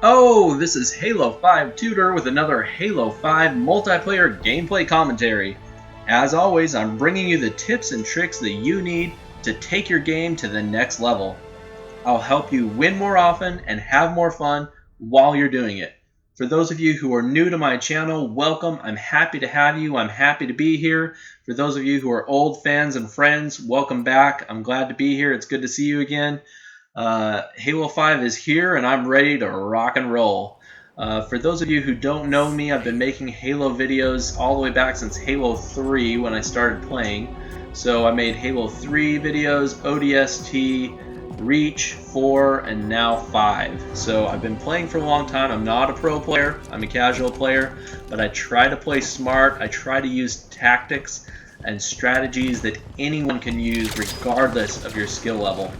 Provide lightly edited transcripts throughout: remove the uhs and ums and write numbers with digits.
Oh, this is Halo 5 Tutor with another Halo 5 multiplayer gameplay commentary. As always, I'm bringing you the tips and tricks that you need to take your game to the next level. I'll help you win more often and have more fun while you're doing it. For those of you who are new to my channel, welcome. I'm happy to have you. I'm happy to be here. For those of you who are old fans and friends, welcome back. I'm glad to be here. It's good to see you again. Halo 5 is here and I'm ready to rock and roll. For those of you who don't know me, I've been making Halo videos all the way back since Halo 3 when I started playing. So I made Halo 3 videos, ODST, Reach, 4, and now 5. So I've been playing for a long time. I'm not a pro player, I'm a casual player, but I try to play smart. I try to use tactics and strategies that anyone can use regardless of your skill level.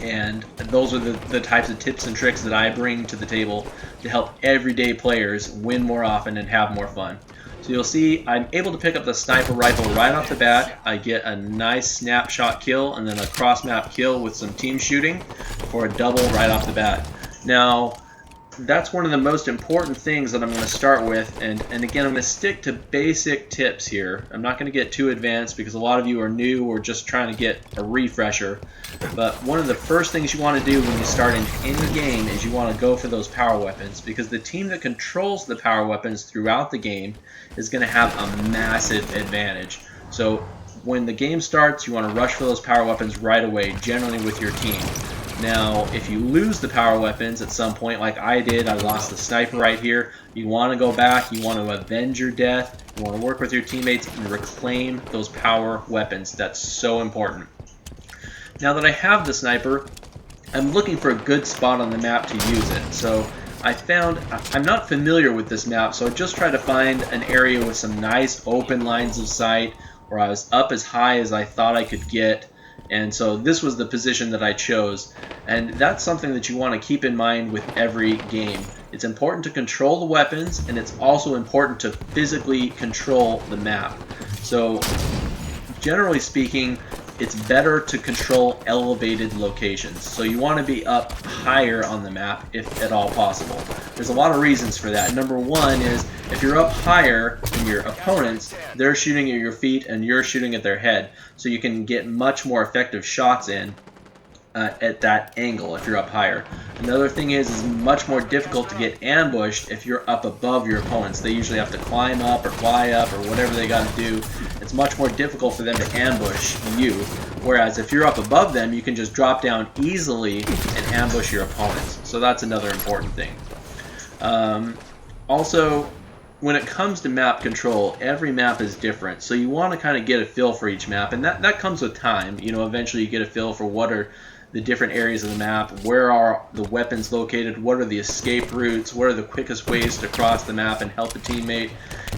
And those are the types of tips and tricks that I bring to the table to help everyday players win more often and have more fun. So you'll see I'm able to pick up the sniper rifle right off the bat. I get a nice snapshot kill and then a cross map kill with some team shooting for a double right off the bat. Now, that's one of the most important things that I'm going to start with, and again, I'm going to stick to basic tips here. I'm not going to get too advanced because a lot of you are new or just trying to get a refresher. But one of the first things you want to do when you start in any game is you want to go for those power weapons, because the team that controls the power weapons throughout the game is going to have a massive advantage. So when the game starts, you want to rush for those power weapons right away, generally with your team. Now, if you lose the power weapons at some point, like I did, I lost the sniper right here, you want to go back, you want to avenge your death, you want to work with your teammates and reclaim those power weapons. That's so important. Now that I have the sniper, I'm looking for a good spot on the map to use it. So I'm not familiar with this map, so I just tried to find an area with some nice open lines of sight where I was up as high as I thought I could get. And so this was the position that I chose. And that's something that you want to keep in mind with every game. It's important to control the weapons, and it's also important to physically control the map. So generally speaking, it's better to control elevated locations. So you want to be up higher on the map if at all possible. There's a lot of reasons for that. Number one is if you're up higher than your opponents, they're shooting at your feet and you're shooting at their head. So you can get much more effective shots in at that angle if you're up higher. Another thing is it's much more difficult to get ambushed if you're up above your opponents. They usually have to climb up or fly up or whatever they got to do. It's much more difficult for them to ambush you, whereas if you're up above them, you can just drop down easily and ambush your opponents. So that's another important thing. Also, when it comes to map control, every map is different, so you want to kind of get a feel for each map, and that comes with time. You know, eventually you get a feel for what are the different areas of the map, where are the weapons located, what are the escape routes, what are the quickest ways to cross the map and help a teammate.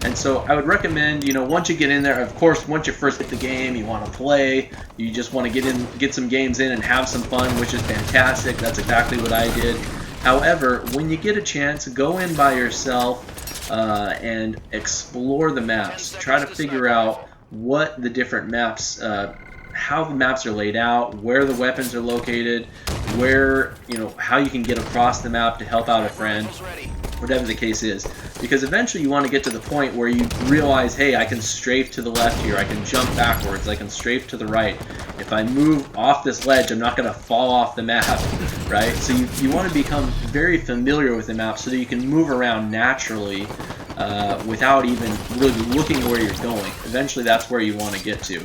And so I would recommend, you know, once you get in there, of course, once you first hit the game, you want to play, you just want to get some games in and have some fun, which is fantastic. That's exactly what I did. However, when you get a chance, go in by yourself and explore the maps. Try to figure out what the different maps, how the maps are laid out, where the weapons are located, where, you know, how you can get across the map to help out a friend, whatever the case is. Because eventually you want to get to the point where you realize, hey, I can strafe to the left here, I can jump backwards, I can strafe to the right. If I move off this ledge, I'm not going to fall off the map, right? So you want to become very familiar with the map so that you can move around naturally without even really looking where you're going. Eventually that's where you want to get to.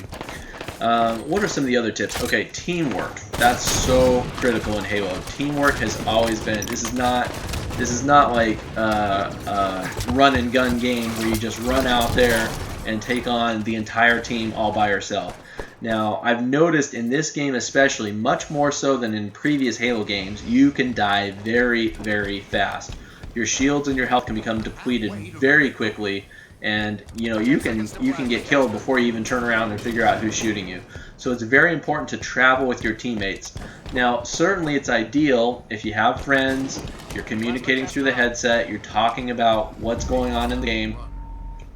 What are some of the other tips? Okay, teamwork. That's so critical in Halo. Teamwork has always been. This is not like a run and gun game where you just run out there and take on the entire team all by yourself. Now, I've noticed in this game especially, much more so than in previous Halo games, you can die very, very fast. Your shields and your health can become depleted very quickly, and you know you can get killed before you even turn around and figure out who's shooting you. So it's very important to travel with your teammates. Now, certainly it's ideal if you have friends, you're communicating through the headset, you're talking about what's going on in the game.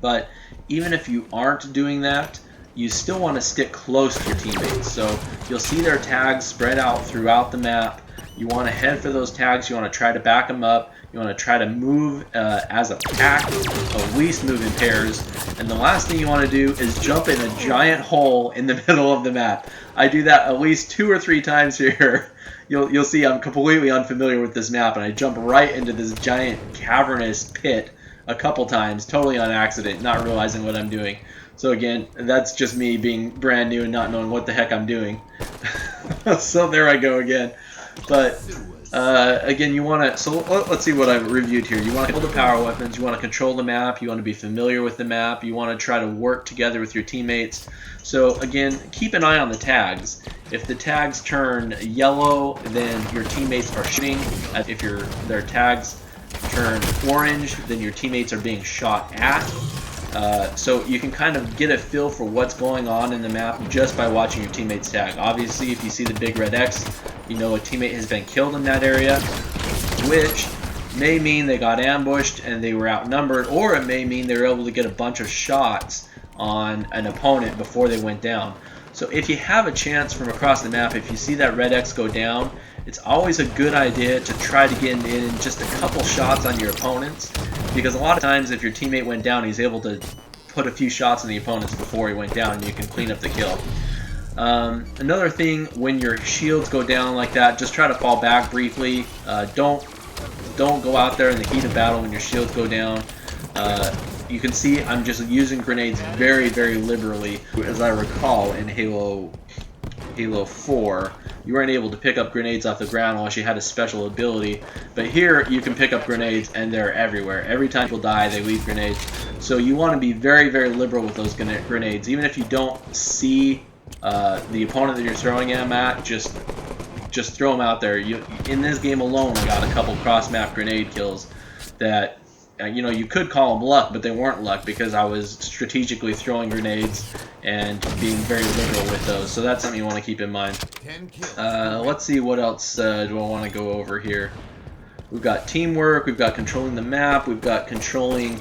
But even if you aren't doing that, you still want to stick close to your teammates. So you'll see their tags spread out throughout the map. You want to head for those tags. You want to try to back them up. You want to try to move as a pack, at least move in pairs. And the last thing you want to do is jump in a giant hole in the middle of the map. I do that at least 2 or 3 times here. You'll see I'm completely unfamiliar with this map, and I jump right into this giant cavernous pit a couple times, totally on accident, not realizing what I'm doing. So again, that's just me being brand new and not knowing what the heck I'm doing. So there I go again. But again, you want to, so let's see what I've reviewed here. You want to hold the power weapons, you want to control the map, you want to be familiar with the map, you want to try to work together with your teammates. So again, keep an eye on the tags. If the tags turn yellow, then your teammates are shooting. If their tags turn orange, then your teammates are being shot at. So you can kind of get a feel for what's going on in the map just by watching your teammates tag. Obviously, if you see the big red X, you know a teammate has been killed in that area, which may mean they got ambushed and they were outnumbered, or it may mean they were able to get a bunch of shots on an opponent before they went down. So if you have a chance from across the map, if you see that red X go down, it's always a good idea to try to get in just a couple shots on your opponents, because a lot of times if your teammate went down, he's able to put a few shots on the opponents before he went down, and you can clean up the kill. Another thing, when your shields go down like that, just try to fall back briefly. Don't go out there in the heat of battle when your shields go down. You can see I'm just using grenades very, very liberally. As I recall, in Halo 4, you weren't able to pick up grenades off the ground unless you had a special ability. But here, you can pick up grenades, and they're everywhere. Every time people die, they leave grenades. So you want to be very, very liberal with those grenades. Even if you don't see the opponent that you're throwing them at, just throw them out there. In this game alone, I got a couple cross-map grenade kills that, you could call them luck, but they weren't luck because I was strategically throwing grenades and being very liberal with those. So that's something you want to keep in mind. Let's see what else do I want to go over here. We've got teamwork, we've got controlling the map, we've got controlling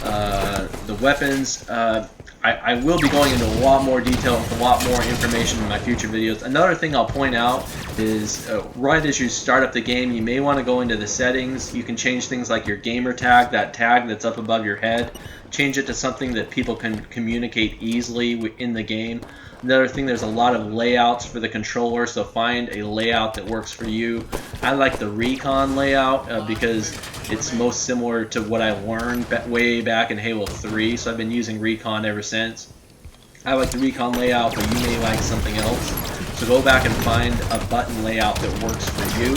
the weapons. I will be going into a lot more detail with a lot more information in my future videos. Another thing I'll point out is right as you start up the game, you may want to go into the settings. You can change things like your gamer tag, that tag that's up above your head. Change it to something that people can communicate easily in the game. Another thing, there's a lot of layouts for the controller, so find a layout that works for you. I like the Recon layout because it's most similar to what I learned way back in Halo 3, so I've been using Recon ever since. I like the Recon layout, but you may like something else. So go back and find a button layout that works for you.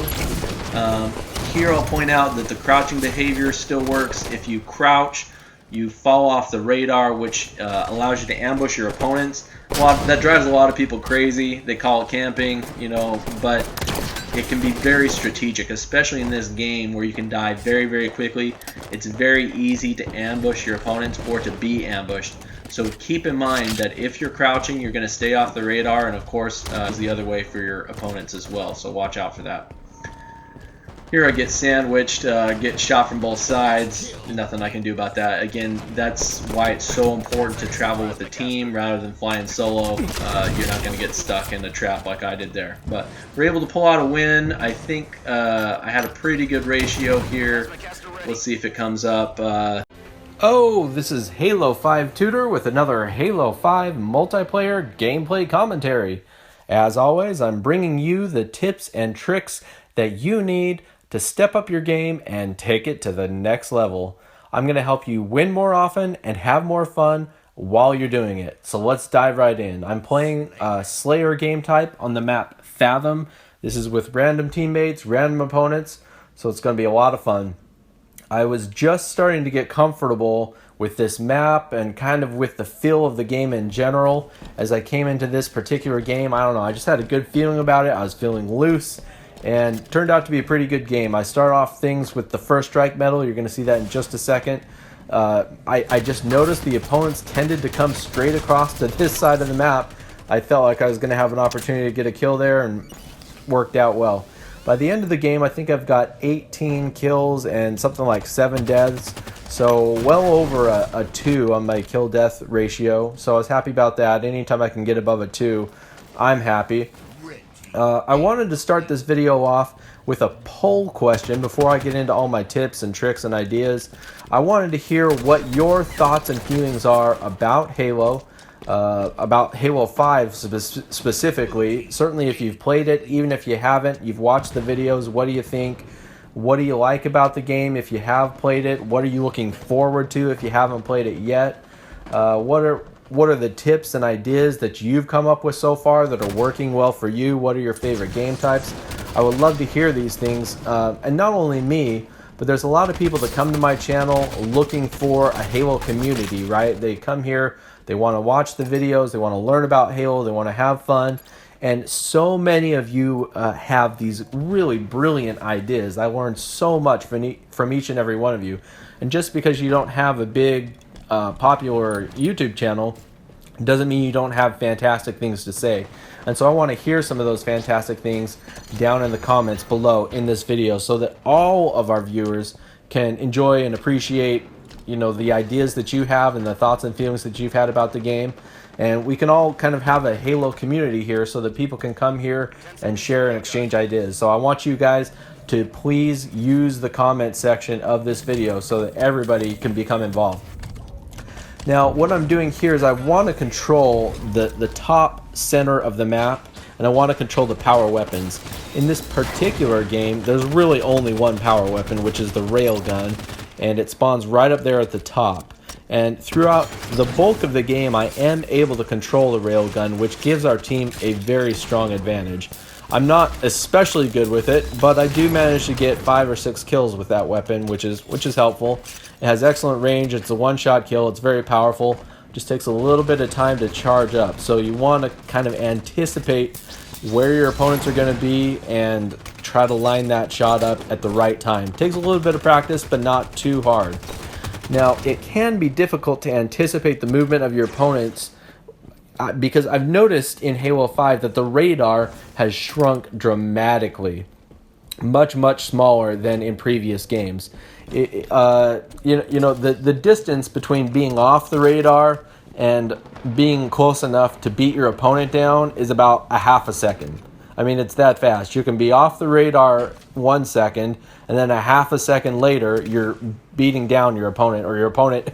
Here I'll point out that the crouching behavior still works. If you crouch, you fall off the radar, which allows you to ambush your opponents. That drives a lot of people crazy. They call it camping, but it can be very strategic, especially in this game where you can die very, very quickly. It's very easy to ambush your opponents or to be ambushed. So keep in mind that if you're crouching, you're going to stay off the radar, and of course, it's the other way for your opponents as well. So watch out for that. Here I get sandwiched, get shot from both sides. Nothing I can do about that. Again, that's why it's so important to travel with a team rather than flying solo. You're not going to get stuck in a trap like I did there. But we're able to pull out a win. I think I had a pretty good ratio here. Let's see if it comes up. Oh, this is Halo 5 Tutor with another Halo 5 multiplayer gameplay commentary. As always, I'm bringing you the tips and tricks that you need to step up your game and take it to the next level. I'm going to help you win more often and have more fun while you're doing it. So let's dive right in. I'm playing Slayer game type on the map Fathom. This is with random teammates, random opponents, so it's going to be a lot of fun. I was just starting to get comfortable with this map and kind of with the feel of the game in general. As I came into this particular game, I don't know, I just had a good feeling about it. I was feeling loose, and it turned out to be a pretty good game. I start off things with the first strike medal. You're going to see that in just a second. I just noticed the opponents tended to come straight across to this side of the map. I felt like I was going to have an opportunity to get a kill there, and worked out well. By the end of the game, I think I've got 18 kills and something like 7 deaths. So well over a 2 on my kill-death ratio. So I was happy about that. Anytime I can get above a 2, I'm happy. I wanted to start this video off with a poll question before I get into all my tips and tricks and ideas. I wanted to hear what your thoughts and feelings are about Halo 5 specifically. Certainly if you've played it, even if you haven't, you've watched the videos, what do you think? What do you like about the game if you have played it? What are you looking forward to if you haven't played it yet? What are the tips and ideas that you've come up with so far that are working well for you? What are your favorite game types? I would love to hear these things. And not only me, but there's a lot of people that come to my channel looking for a Halo community, right? They come here, they want to watch the videos, they want to learn about Halo, they want to have fun. And so many of you have these really brilliant ideas. I learned so much from each and every one of you. And just because you don't have a big popular YouTube channel doesn't mean you don't have fantastic things to say. And so I want to hear some of those fantastic things down in the comments below in this video so that all of our viewers can enjoy and appreciate, you know, the ideas that you have and the thoughts and feelings that you've had about the game. And we can all kind of have a Halo community here so that people can come here and share and exchange ideas. So I want you guys to please use the comment section of this video so that everybody can become involved. Now, what I'm doing here is I want to control the top center of the map, and I want to control the power weapons. In this particular game, there's really only one power weapon, which is the railgun, and it spawns right up there at the top. And throughout the bulk of the game, I am able to control the railgun, which gives our team a very strong advantage. I'm not especially good with it, but I do manage to get 5 or 6 kills with that weapon, which is helpful. It has excellent range, it's a one-shot kill, it's very powerful, just takes a little bit of time to charge up. So you want to kind of anticipate where your opponents are going to be and try to line that shot up at the right time. Takes a little bit of practice, but not too hard. Now, it can be difficult to anticipate the movement of your opponents because I've noticed in Halo 5 that the radar has shrunk dramatically. Much smaller than in previous games. The distance between being off the radar and being close enough to beat your opponent down is about a half a second. I mean, it's that fast. You can be off the radar 1 second, and then a half a second later, you're beating down your opponent, or your opponent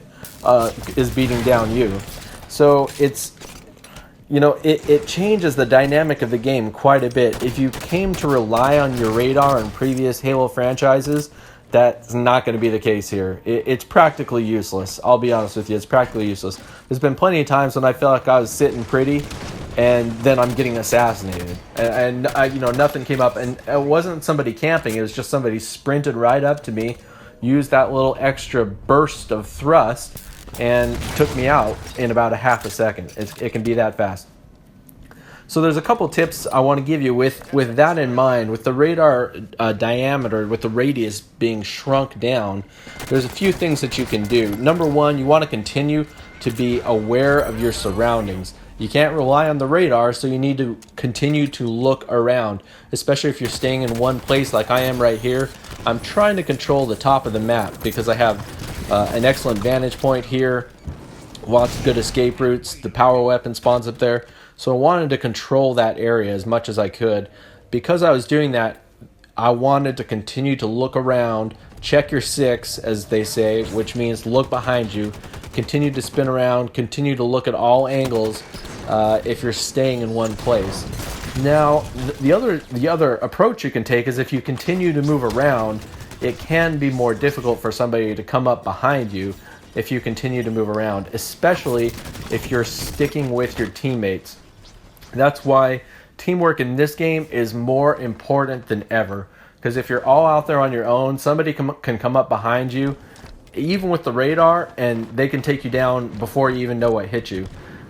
is beating down you. So it's, it changes the dynamic of the game quite a bit. If you came to rely on your radar in previous Halo franchises, that's not going to be the case here. It's practically useless. I'll be honest with you, it's practically useless. There's been plenty of times when I felt like I was sitting pretty, and then I'm getting assassinated, and nothing came up, and it wasn't somebody camping. It was just somebody sprinted right up to me, used that little extra burst of thrust, and took me out in about a half a second. It can be that fast. So there's a couple tips I want to give you with that in mind. With the radar diameter, with the radius being shrunk down, there's a few things that you can do. Number one, you want to continue to be aware of your surroundings. You can't rely on the radar, so you need to continue to look around, especially if you're staying in one place like I am right here. I'm trying to control the top of the map because I have an excellent vantage point here, lots of good escape routes, the power weapon spawns up there. So I wanted to control that area as much as I could. Because I was doing that, I wanted to continue to look around, check your six, as they say, which means look behind you, continue to spin around, continue to look at all angles if you're staying in one place. Now, the other approach you can take is if you continue to move around, it can be more difficult for somebody to come up behind you if you continue to move around, especially if you're sticking with your teammates. That's why teamwork in this game is more important than ever. Because if you're all out there on your own, somebody can come up behind you, even with the radar, and they can take you down before you even know what hit you.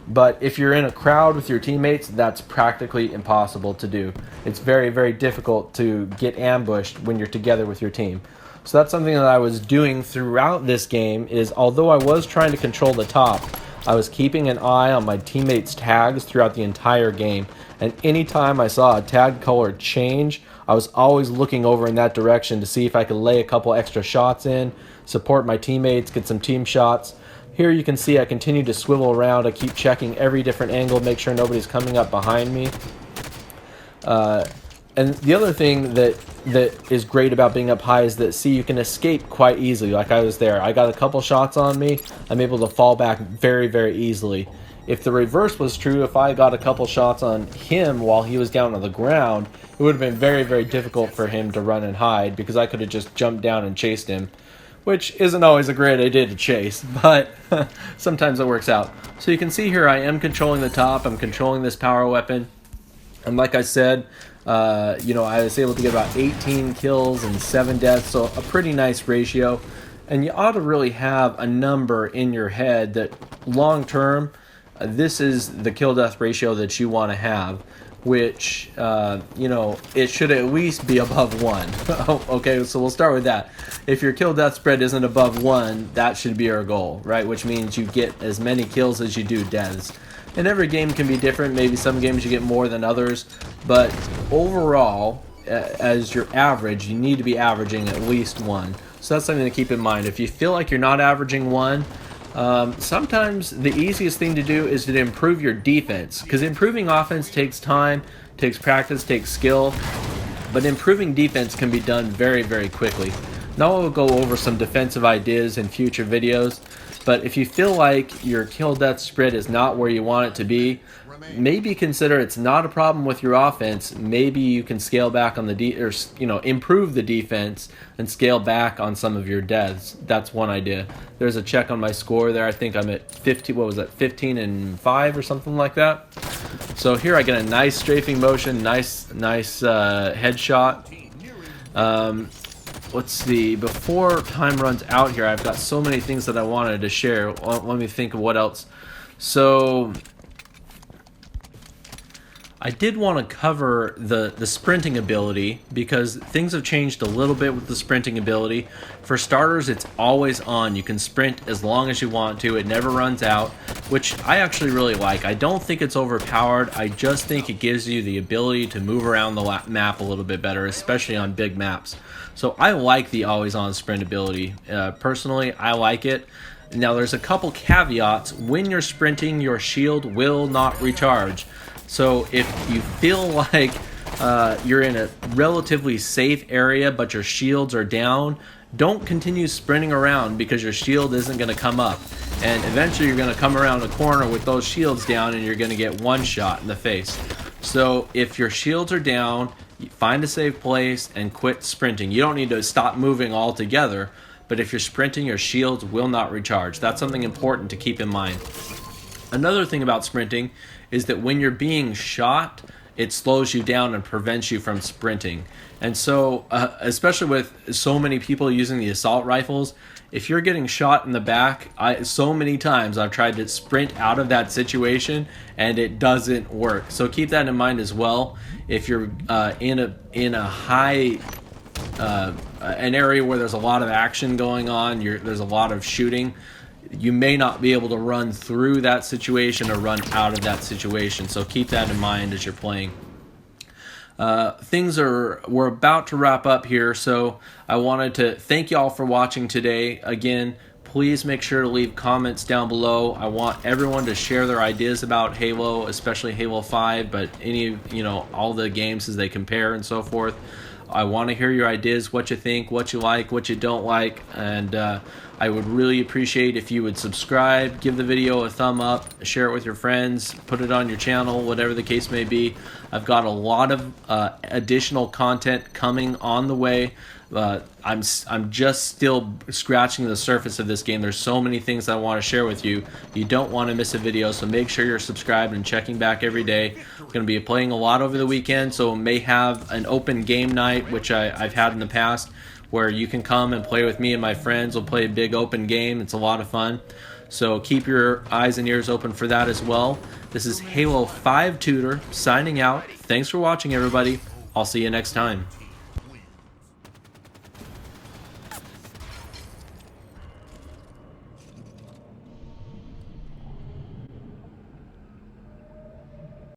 But if you're in a crowd with your teammates, that's practically impossible to do. It's very, very difficult to get ambushed when you're together with your team. So that's something that I was doing throughout this game, is although I was trying to control the top, I was keeping an eye on my teammates' tags throughout the entire game. And anytime I saw a tag color change, I was always looking over in that direction to see if I could lay a couple extra shots in, support my teammates, get some team shots. Here you can see I continue to swivel around. I keep checking every different angle, make sure nobody's coming up behind me. And the other thing that is great about being up high is that, see, you can escape quite easily. Like I was there. I got a couple shots on me. I'm able to fall back very, very easily. If the reverse was true, if I got a couple shots on him while he was down on the ground, it would have been very, very difficult for him to run and hide, because I could have just jumped down and chased him, which isn't always a great idea to chase, but sometimes it works out. So you can see here I am controlling the top. I'm controlling this power weapon. And like I said, I was able to get about 18 kills and 7 deaths, so a pretty nice ratio. And you ought to really have a number in your head that long term, this is the kill death ratio that you want to have, which, it should at least be above 1. Okay, so we'll start with that. If your kill death spread isn't above 1, that should be our goal, right? Which means you get as many kills as you do deaths. And every game can be different. Maybe some games you get more than others, but overall, as your average, you need to be averaging at least 1. So that's something to keep in mind. If you feel like you're not averaging 1, sometimes the easiest thing to do is to improve your defense, because improving offense takes time, takes practice, takes skill, but improving defense can be done very, very quickly. Now we'll go over some defensive ideas in future videos, but if you feel like your kill death spread is not where you want it to be, maybe consider it's not a problem with your offense. Maybe you can scale back on the improve the defense and scale back on some of your deaths. That's one idea. There's a check on my score there. I think I'm at 15 and 5 or something like that. So here I get a nice strafing motion, nice headshot. Let's see, before time runs out here, I've got so many things that I wanted to share. Let me think of what else. So I did want to cover the sprinting ability, because things have changed a little bit with the sprinting ability. For starters, it's always on. You can sprint as long as you want to. It never runs out, which I actually really like. I don't think it's overpowered. I just think it gives you the ability to move around the map a little bit better, especially on big maps. So I like the always on sprint ability. Personally, I like it. Now there's a couple caveats. When you're sprinting, your shield will not recharge. So if you feel like you're in a relatively safe area but your shields are down, don't continue sprinting around, because your shield isn't going to come up. And eventually you're going to come around a corner with those shields down and you're going to get one shot in the face. So if your shields are down, find a safe place and quit sprinting. You don't need to stop moving altogether, but if you're sprinting, your shields will not recharge. That's something important to keep in mind. Another thing about sprinting is that when you're being shot, it slows you down and prevents you from sprinting. And so, especially with so many people using the assault rifles, if you're getting shot in the back, so many times I've tried to sprint out of that situation and it doesn't work. So keep that in mind as well. If you're in a high an area where there's a lot of action going on, there's a lot of shooting, you may not be able to run through that situation or run out of that situation. So keep that in mind as you're playing. We're about to wrap up here, so I wanted to thank you all for watching today. Again, please make sure to leave comments down below. I want everyone to share their ideas about Halo, especially Halo 5, but all the games as they compare and so forth. I want to hear your ideas, what you think, what you like, what you don't like, and I would really appreciate if you would subscribe, give the video a thumb up, share it with your friends, put it on your channel, whatever the case may be. I've got a lot of additional content coming on the way. I'm just still scratching the surface of this game. There's so many things I want to share with you. You don't want to miss a video, so make sure you're subscribed and checking back every day. I'm going to be playing a lot over the weekend, so may have an open game night, which I've had in the past, where you can come and play with me and my friends. We'll play a big open game. It's a lot of fun. So keep your eyes and ears open for that as well. This is Halo 5 Tutor signing out. Thanks for watching, everybody. I'll see you next time.